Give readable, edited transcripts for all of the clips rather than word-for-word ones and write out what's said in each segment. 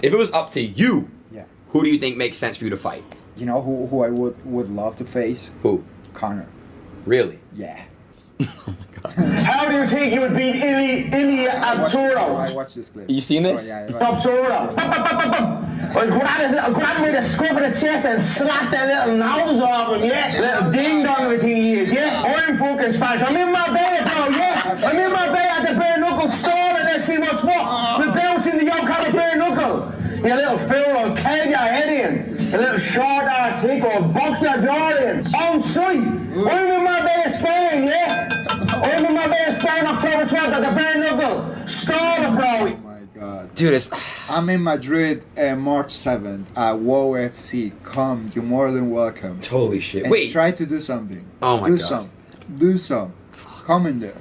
If it was up to you, yeah, who do you think makes sense for you to fight? you know who I would love to face? Who? Conor. Really? Yeah. How do you think you would beat Ilia Topuria? I watched this clip. You seen this? Oh, yeah, Topuria. I'll grab him with the scruff of the chest and slap that little nose off him, yeah? Little ding-dong with he is, yeah? I'm fucking Spanish. I'm in my bed, bro, yeah? I'm in my bed at the bare knuckle store and let's see what's what. We're bouncing the yoke on the bare knuckle. You little fool, I'll cave your head in. A little short-ass thick or boxer Jordan. On sight. I'm in my bed of Spain, yeah? I'm in my bed of Spain October 12th at the bare knuckle. Stall, bro. Oh my god. Dude, I'm in Madrid March 7th at WoW FC. Come, you're more than welcome. holy shit. And Wait. try to do something. Oh my God. Do some. Come in there.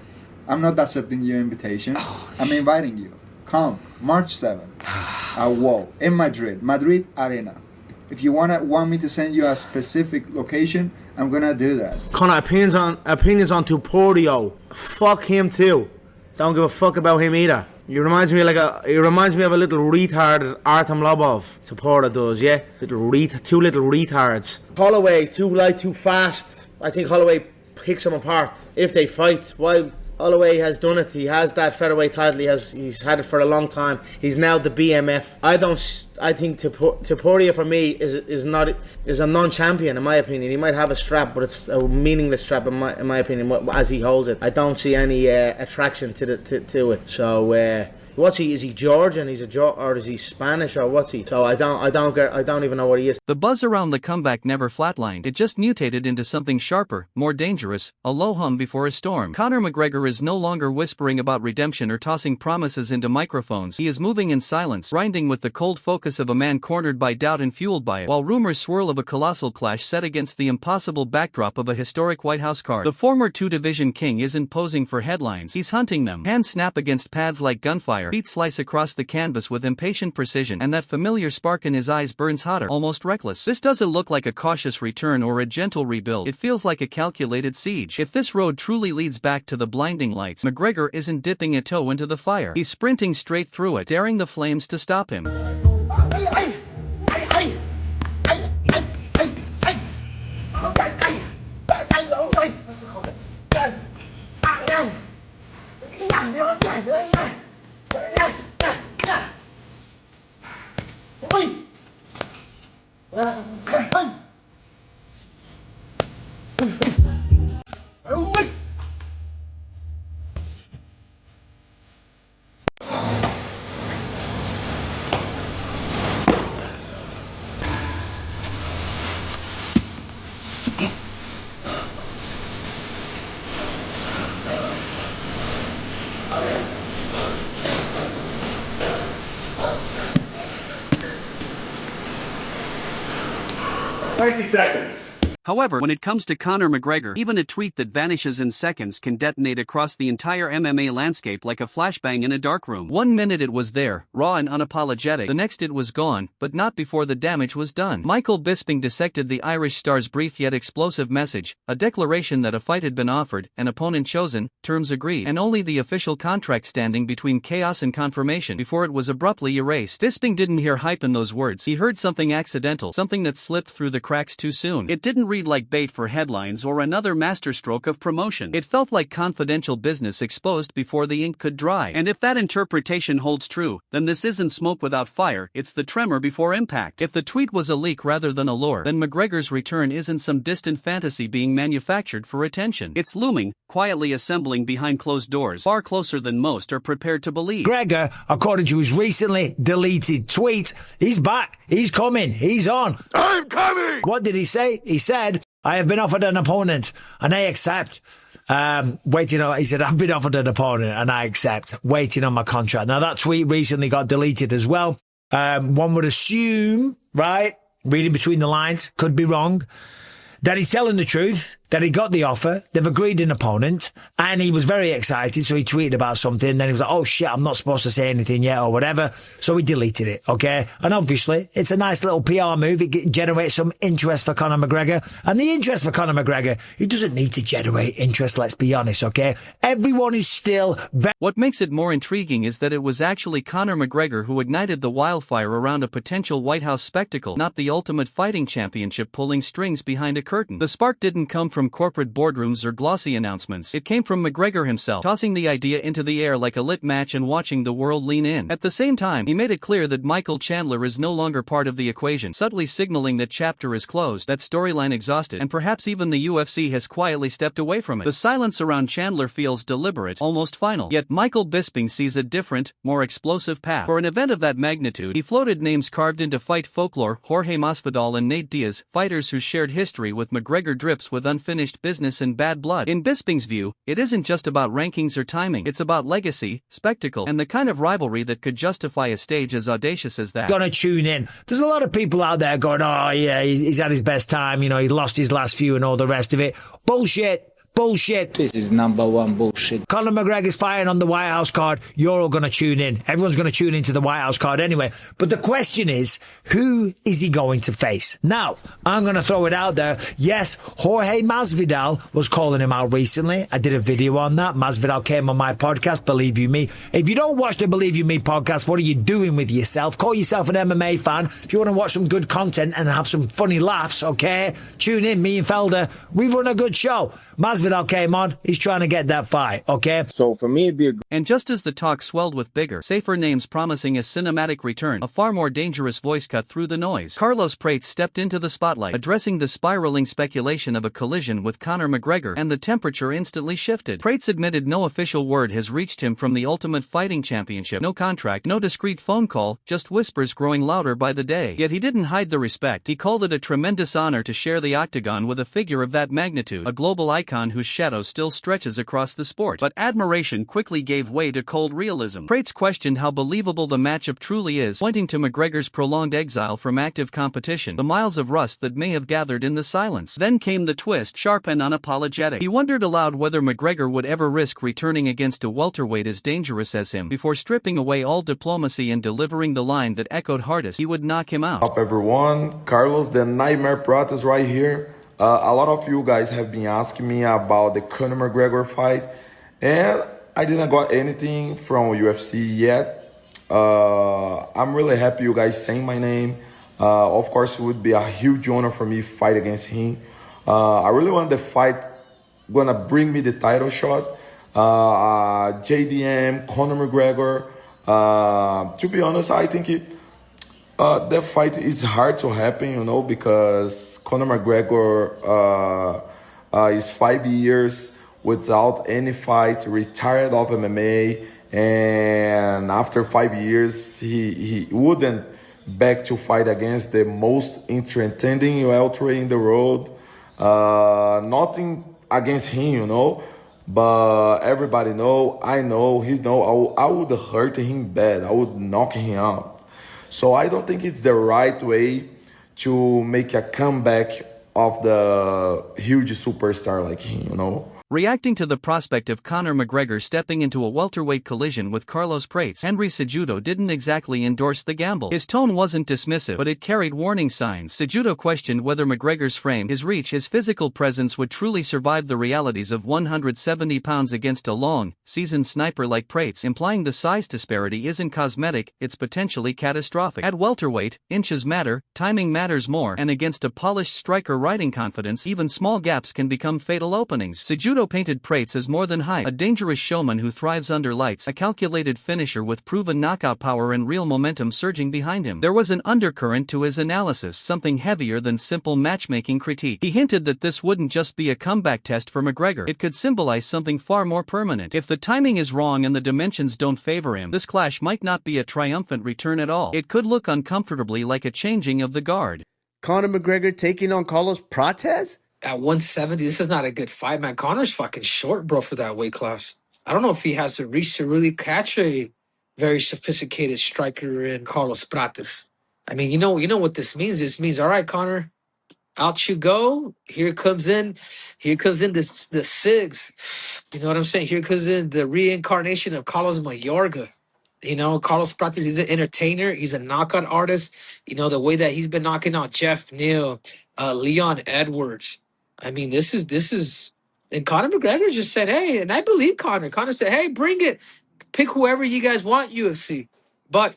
I'm not accepting your invitation. I'm inviting you. Come, March 7th at WoW in Madrid Arena. If you want me to send you a specific location, I'm gonna do that. Conor, opinions on Topuria. Fuck him too. Don't give a fuck about him either. He reminds me of a little retard Artem Lobov. Topuria does, yeah. Two little retards. Holloway too light, too fast. I think Holloway picks him apart if they fight. Why? Holloway has done it. He has that featherweight title. He's had it for a long time. He's now the BMF. I think Topuria for me is a non-champion in my opinion. He might have a strap, but it's a meaningless strap in my opinion as he holds it. I don't see any attraction to it. So what's he? Is he Georgian? Or is he Spanish or what's he? So I don't even know what he is. The buzz around the comeback never flatlined. It just mutated into something sharper, more dangerous, a low hum before a storm. Conor McGregor is no longer whispering about redemption or tossing promises into microphones. He is moving in silence, grinding with the cold focus of a man cornered by doubt and fueled by it, while rumors swirl of a colossal clash set against the impossible backdrop of a historic White House card. The former two-division king isn't posing for headlines. He's hunting them. Hands snap against pads like gunfire. Feet slice across the canvas with impatient precision, and that familiar spark in his eyes burns hotter, almost reckless. This doesn't look like a cautious return or a gentle rebuild. It feels like a calculated siege. If this road truly leads back to the blinding lights, McGregor isn't dipping a toe into the fire. He's sprinting straight through it, daring the flames to stop him. However, when it comes to Conor McGregor, even a tweet that vanishes in seconds can detonate across the entire MMA landscape like a flashbang in a darkroom. 1 minute it was there, raw and unapologetic. The next it was gone, but not before the damage was done. Michael Bisping dissected the Irish star's brief yet explosive message, a declaration that a fight had been offered, an opponent chosen, terms agreed, and only the official contract standing between chaos and confirmation before it was abruptly erased. Bisping didn't hear hype in those words. He heard something accidental, something that slipped through the cracks too soon. It didn't read like bait for headlines or another masterstroke of promotion. It felt like confidential business exposed before the ink could dry. And if that interpretation holds true, then this isn't smoke without fire, it's the tremor before impact. If the tweet was a leak rather than a lure, then McGregor's return isn't some distant fantasy being manufactured for attention. It's looming, quietly assembling behind closed doors, far closer than most are prepared to believe. McGregor, according to his recently deleted tweet, he's back, he's coming, he's on. I'm coming! What did he say? He said, I have been offered an opponent and I accept. He said, I've been offered an opponent and I accept, waiting on my contract. Now that tweet recently got deleted as well. One would assume, right, reading between the lines, could be wrong, that he's telling the truth. that he got the offer, they've agreed an opponent, and he was very excited, so he tweeted about something, then he was like, oh shit, I'm not supposed to say anything yet, or whatever, so he deleted it, okay? And obviously, it's a nice little PR move, it generates some interest for Conor McGregor, and the interest for Conor McGregor, he doesn't need to generate interest, let's be honest, okay? Everyone is still very... What makes it more intriguing is that it was actually Conor McGregor who ignited the wildfire around a potential White House spectacle, not the Ultimate Fighting Championship pulling strings behind a curtain. The spark didn't come from corporate boardrooms or glossy announcements. It came from McGregor himself, tossing the idea into the air like a lit match and watching the world lean in. At the same time, he made it clear that Michael Chandler is no longer part of the equation, subtly signaling that chapter is closed, that storyline exhausted, and perhaps even the UFC has quietly stepped away from it. The silence around Chandler feels deliberate, almost final. Yet Michael Bisping sees a different, more explosive path. For an event of that magnitude, he floated names carved into fight folklore: Jorge Masvidal and Nate Diaz, fighters whose shared history with McGregor drips with unfinished business and bad blood. In Bisping's view, it isn't just about rankings or timing, it's about legacy, spectacle, and the kind of rivalry that could justify a stage as audacious as that. Gonna tune in. There's a lot of people out there going, oh yeah, he's had his best time, you know, he lost his last few and all the rest of it. Bullshit. Bullshit. This is number one bullshit. Conor McGregor's fighting on the White House card. You're all going to tune in. Everyone's going to tune into the White House card anyway. But the question is, who is he going to face? Now, I'm going to throw it out there. Yes, Jorge Masvidal was calling him out recently. I did a video on that. Masvidal came on my podcast, Believe You Me. If you don't watch the Believe You Me podcast, what are you doing with yourself? Call yourself an MMA fan. If you want to watch some good content and have some funny laughs, okay, tune in. Me and Felder, we run a good show. Masvidal came on, he's trying to get that fight, okay? So for me, it'd be a And just as the talk swelled with bigger, safer names promising a cinematic return, a far more dangerous voice cut through the noise. Carlos Prates stepped into the spotlight, addressing the spiraling speculation of a collision with Conor McGregor, and the temperature instantly shifted. Prates admitted no official word has reached him from the Ultimate Fighting Championship, no contract, no discreet phone call, just whispers growing louder by the day. Yet he didn't hide the respect. He called it a tremendous honor to share the octagon with a figure of that magnitude, a global icon whose shadow still stretches across the sport. But admiration quickly gave way to cold realism. Prates questioned how believable the matchup truly is, pointing to McGregor's prolonged exile from active competition, the miles of rust that may have gathered in the silence. Then came the twist, sharp and unapologetic. He wondered aloud whether McGregor would ever risk returning against a welterweight as dangerous as him, before stripping away all diplomacy and delivering the line that echoed hardest: he would knock him out. Up everyone, Carlos, the Nightmare Prates right here. A lot of you guys have been asking me about the Conor McGregor fight, and I didn't got anything from UFC yet. I'm really happy you guys saying my name. Of course, it would be a huge honor for me to fight against him. I really want the fight gonna bring me the title shot. JDM, Conor McGregor. To be honest, I think that fight is hard to happen, you know, because Conor McGregor is 5 years without any fight, retired of MMA, and after 5 years, he wouldn't back to fight against the most entertaining welterweight in the world. Nothing against him, you know, but everybody know, I know, I would hurt him bad. I would knock him out. So I don't think it's the right way to make a comeback of the huge superstar like him, you know? Reacting to the prospect of Conor McGregor stepping into a welterweight collision with Carlos Prates, Henry Cejudo didn't exactly endorse the gamble. His tone wasn't dismissive, but it carried warning signs. Cejudo questioned whether McGregor's frame, his reach, his physical presence would truly survive the realities of 170 pounds against a long, seasoned sniper like Prates, implying the size disparity isn't cosmetic, it's potentially catastrophic. At welterweight, inches matter, timing matters more, and against a polished striker riding confidence, even small gaps can become fatal openings. Cejudo painted Prates as more than height, a dangerous showman who thrives under lights, a calculated finisher with proven knockout power and real momentum surging behind him. There was an undercurrent to his analysis, something heavier than simple matchmaking critique. He hinted that this wouldn't just be a comeback test for McGregor, it could symbolize something far more permanent. If the timing is wrong and the dimensions don't favor him, this clash might not be a triumphant return at all. It could look uncomfortably like a changing of the guard. Conor McGregor taking on Carlos Prates? At 170, this is not a good fight, man. Conor's fucking short, bro, for that weight class. I don't know if he has the reach to really catch a very sophisticated striker in Carlos Prates. I mean, you know what this means? This means, all right, Conor, Out you go. Here comes in the SIGs. You know what I'm saying? Here comes in the reincarnation of Carlos Mayorga. You know, Carlos Prates, he's an entertainer. He's a knockout artist. You know, the way that he's been knocking out Jeff Neal, Leon Edwards. I mean, and Conor McGregor just said, hey, and I believe Conor. Conor said, hey, bring it. Pick whoever you guys want, UFC. But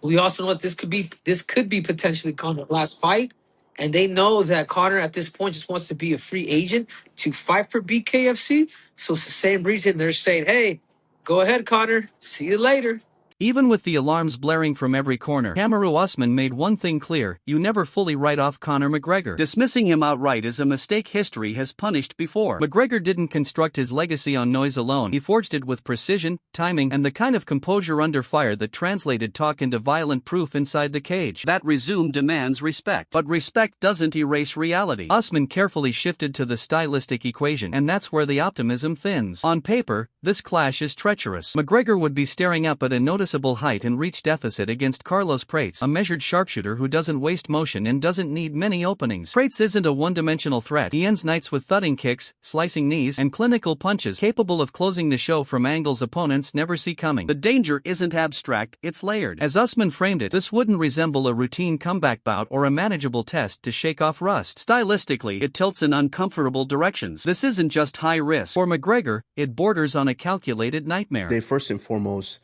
we also know that this could be potentially Conor's last fight. And they know that Conor at this point just wants to be a free agent to fight for BKFC. So it's the same reason they're saying, hey, go ahead, Conor. See you later. Even with the alarms blaring from every corner, Kamaru Usman made one thing clear: you never fully write off Conor McGregor. Dismissing him outright is a mistake history has punished before. McGregor didn't construct his legacy on noise alone. He forged it with precision, timing, and the kind of composure under fire that translated talk into violent proof inside the cage. That resume demands respect. But respect doesn't erase reality. Usman carefully shifted to the stylistic equation, and that's where the optimism thins. On paper, this clash is treacherous. McGregor would be staring up at a noticeable height and reach deficit against Carlos Prates, a measured sharpshooter who doesn't waste motion and doesn't need many openings. Prates isn't a one-dimensional threat. He ends nights with thudding kicks, slicing knees, and clinical punches capable of closing the show from angles opponents never see coming. The danger isn't abstract, it's layered. As Usman framed it, this wouldn't resemble a routine comeback bout or a manageable test to shake off rust. Stylistically, it tilts in uncomfortable directions. This isn't just high risk. For McGregor, it borders on a calculated nightmare. They first and foremost,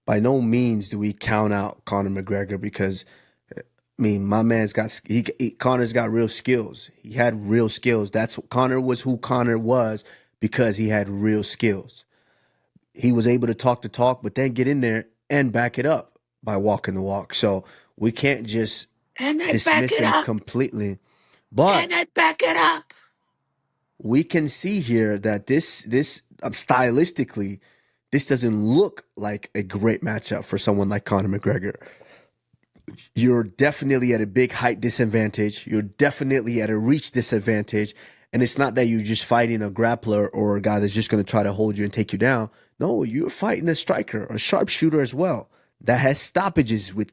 by no means do we count out Conor McGregor because, I mean, my man's got Conor's got real skills. He had real skills. Conor was who Conor was because he had real skills. He was able to talk the talk, but then get in there and back it up by walking the walk. So we can't just dismiss him completely. But And I back it up. we can see here that this stylistically, this doesn't look like a great matchup for someone like Conor McGregor. You're definitely at a big height disadvantage. You're definitely at a reach disadvantage. And it's not that you're just fighting a grappler or a guy that's just going to try to hold you and take you down. No, you're fighting a striker, a sharpshooter as well, that has stoppages with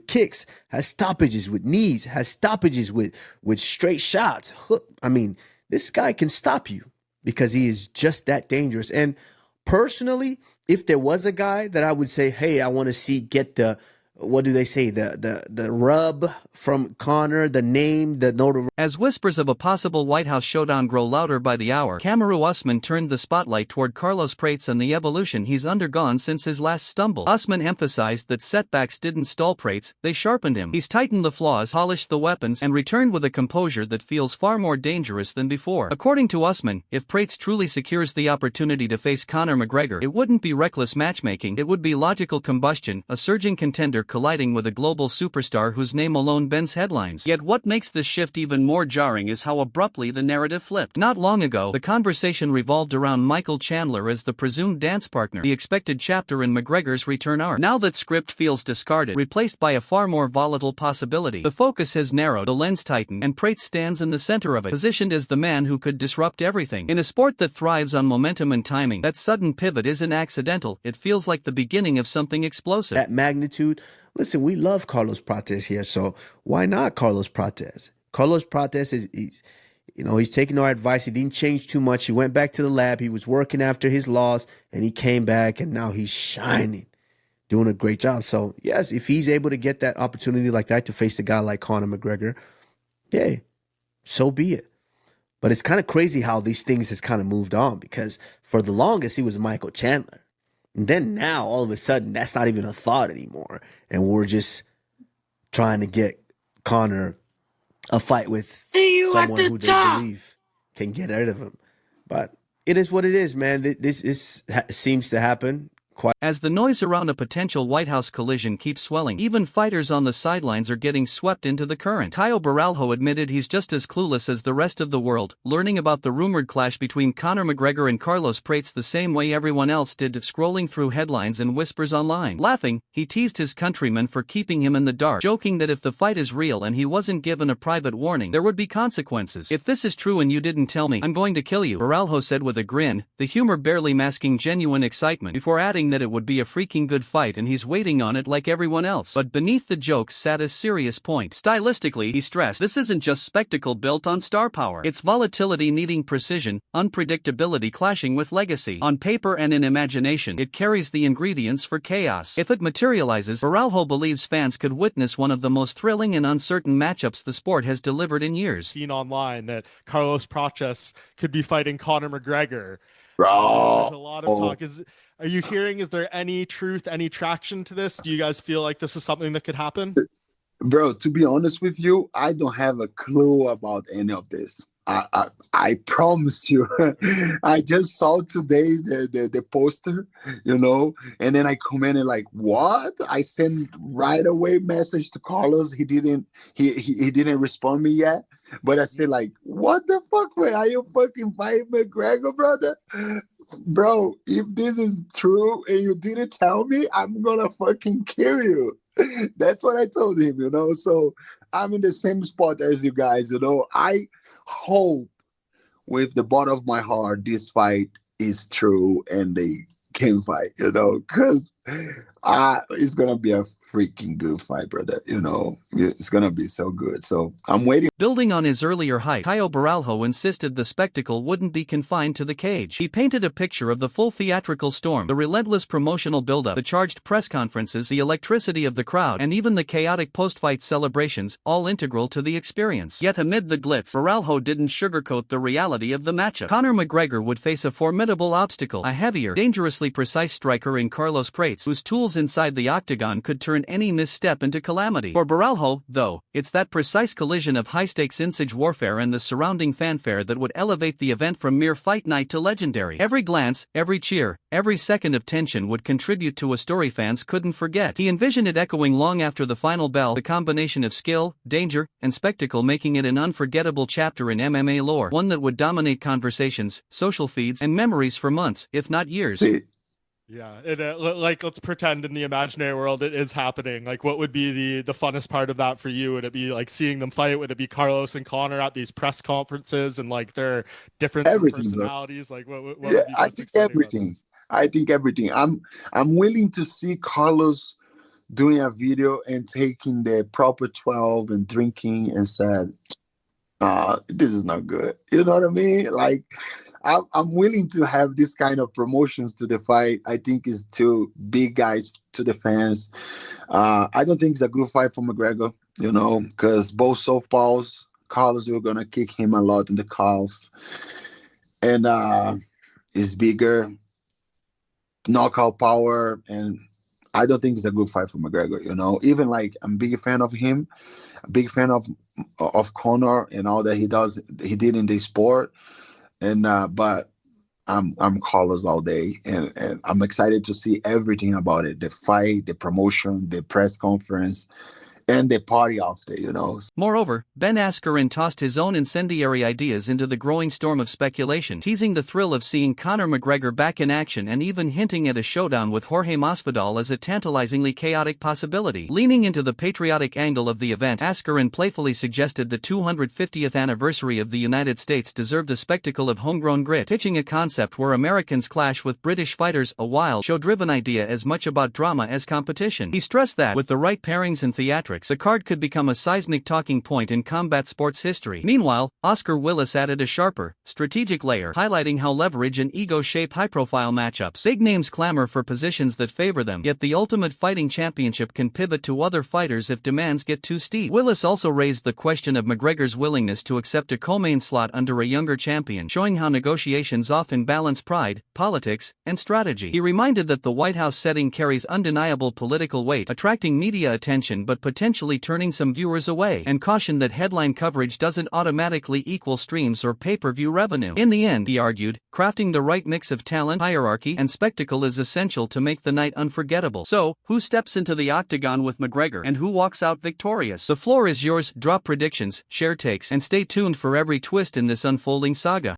kicks, has stoppages with knees, has stoppages with straight shots. I mean, this guy can stop you because he is just that dangerous. And personally, if there was a guy that I would say, hey, I want to see get the, what do they say, the rub from Conor, the name, the notoriety. As whispers of a possible White House showdown grow louder by the hour, Kamaru Usman turned the spotlight toward Carlos Prates and the evolution he's undergone since his last stumble. Usman emphasized that setbacks didn't stall Prates, they sharpened him. He's tightened the flaws, polished the weapons, and returned with a composure that feels far more dangerous than before. According to Usman, if Prates truly secures the opportunity to face Conor McGregor, it wouldn't be reckless matchmaking, it would be logical combustion, a surging contender colliding with a global superstar whose name alone bends headlines. Yet what makes this shift even more jarring is how abruptly the narrative flipped. Not long ago, the conversation revolved around Michael Chandler as the presumed dance partner, the expected chapter in McGregor's return arc. Now that script feels discarded, replaced by a far more volatile possibility. The focus has narrowed, the lens tightened, and Prates stands in the center of it, positioned as the man who could disrupt everything. In a sport that thrives on momentum and timing, that sudden pivot isn't accidental, it feels like the beginning of something explosive. That magnitude. Listen, we love Carlos Prates here, so why not Carlos Prates? Carlos Prates he's taking our advice. He didn't change too much. He went back to the lab. He was working after his loss, and he came back, and now he's shining, doing a great job. So, yes, if he's able to get that opportunity like that to face a guy like Conor McGregor, yay, so be it. But it's kind of crazy how these things has kind of moved on because for the longest, he was Michael Chandler. And then now, all of a sudden, that's not even a thought anymore. And we're just trying to get Conor a fight with someone who they believe can get rid of him. But it is what it is, man. This seems to happen. As the noise around a potential White House collision keeps swelling, even fighters on the sidelines are getting swept into the current. Caio Borralho admitted he's just as clueless as the rest of the world, learning about the rumored clash between Conor McGregor and Carlos Prates the same way everyone else did, scrolling through headlines and whispers online. Laughing, he teased his countrymen for keeping him in the dark, joking that if the fight is real and he wasn't given a private warning, there would be consequences. If this is true and you didn't tell me, I'm going to kill you, Borralho said with a grin, the humor barely masking genuine excitement, before adding claiming that it would be a freaking good fight and he's waiting on it like everyone else. But beneath the jokes sat a serious point. Stylistically, he stressed, this isn't just spectacle built on star power. It's volatility needing precision, unpredictability clashing with legacy. On paper and in imagination, it carries the ingredients for chaos. If it materializes, Araujo believes fans could witness one of the most thrilling and uncertain matchups the sport has delivered in years. Seen online that Carlos Prates could be fighting Conor McGregor. Bro. There's a lot of talk. Are you hearing, is there any truth, any traction to this? Do you guys feel like this is something that could happen? Bro, to be honest with you, I don't have a clue about any of this. I promise you. I just saw today the poster, you know, and then I commented like, what? I sent right away message to Carlos. He didn't respond me yet. But I said like, what the fuck, man? Are you fucking fighting McGregor, brother? Bro, if this is true and you didn't tell me, I'm gonna fucking kill you. That's what I told him, you know. So I'm in the same spot as you guys, you know. I hope with the bottom of my heart this fight is true and they can fight, you know, because it's gonna be a freaking good fight, brother. You know, it's gonna be so good. So I'm waiting. Building on his earlier hype, Caio Baralho insisted the spectacle wouldn't be confined to the cage. He painted a picture of the full theatrical storm, the relentless promotional buildup, the charged press conferences, the electricity of the crowd, and even the chaotic post-fight celebrations, all integral to the experience. Yet amid the glitz, Baralho didn't sugarcoat the reality of the matchup. Conor McGregor would face a formidable obstacle, a heavier, dangerously precise striker in Carlos Prates, whose tools inside the octagon could turn any misstep into calamity. For Baralho, though, it's that precise collision of high-stakes inside warfare and the surrounding fanfare that would elevate the event from mere fight night to legendary. Every glance, every cheer, every second of tension would contribute to a story fans couldn't forget. He envisioned it echoing long after the final bell, the combination of skill, danger, and spectacle making it an unforgettable chapter in MMA lore, one that would dominate conversations, social feeds, and memories for months, if not years. Yeah, like let's pretend in the imaginary world it is happening. Like, what would be the funnest part of that for you? Would it be like seeing them fight? Would it be Carlos and Conor at these press conferences and like their different personalities? Bro. Like, what would be I think everything. I think everything. I'm willing to see Carlos doing a video and taking the proper 12 and drinking and said, this is not good. You know what I mean? Like, I'm willing to have this kind of promotions to the fight. I think it's two big guys to the fans. I don't think it's a good fight for McGregor, you know, because both southpaws, Carlos will gonna kick him a lot in the calf, and he's bigger, knockout power, and I don't think it's a good fight for McGregor. You know, even like I'm a big fan of him, a big fan of Conor and all that he did in the sport. And but I'm Carlos all day, and I'm excited to see everything about it: the fight, the promotion, the press conference, and the party after, you know. Moreover, Ben Askren tossed his own incendiary ideas into the growing storm of speculation, teasing the thrill of seeing Conor McGregor back in action and even hinting at a showdown with Jorge Masvidal as a tantalizingly chaotic possibility. Leaning into the patriotic angle of the event, Askren playfully suggested the 250th anniversary of the United States deserved a spectacle of homegrown grit, pitching a concept where Americans clash with British fighters, a wild, show-driven idea as much about drama as competition. He stressed that, with the right pairings and theatrics, the card could become a seismic talking point in combat sports history. Meanwhile, Oscar Willis added a sharper, strategic layer, highlighting how leverage and ego shape high-profile matchups. Big names clamor for positions that favor them, yet the Ultimate Fighting Championship can pivot to other fighters if demands get too steep. Willis also raised the question of McGregor's willingness to accept a co-main slot under a younger champion, showing how negotiations often balance pride, politics, and strategy. He reminded that the White House setting carries undeniable political weight, attracting media attention but potentially turning some viewers away, and cautioned that headline coverage doesn't automatically equal streams or pay-per-view revenue. In the end, he argued, crafting the right mix of talent, hierarchy, and spectacle is essential to make the night unforgettable. So, who steps into the octagon with McGregor, and who walks out victorious? The floor is yours. Drop predictions, share takes, and stay tuned for every twist in this unfolding saga.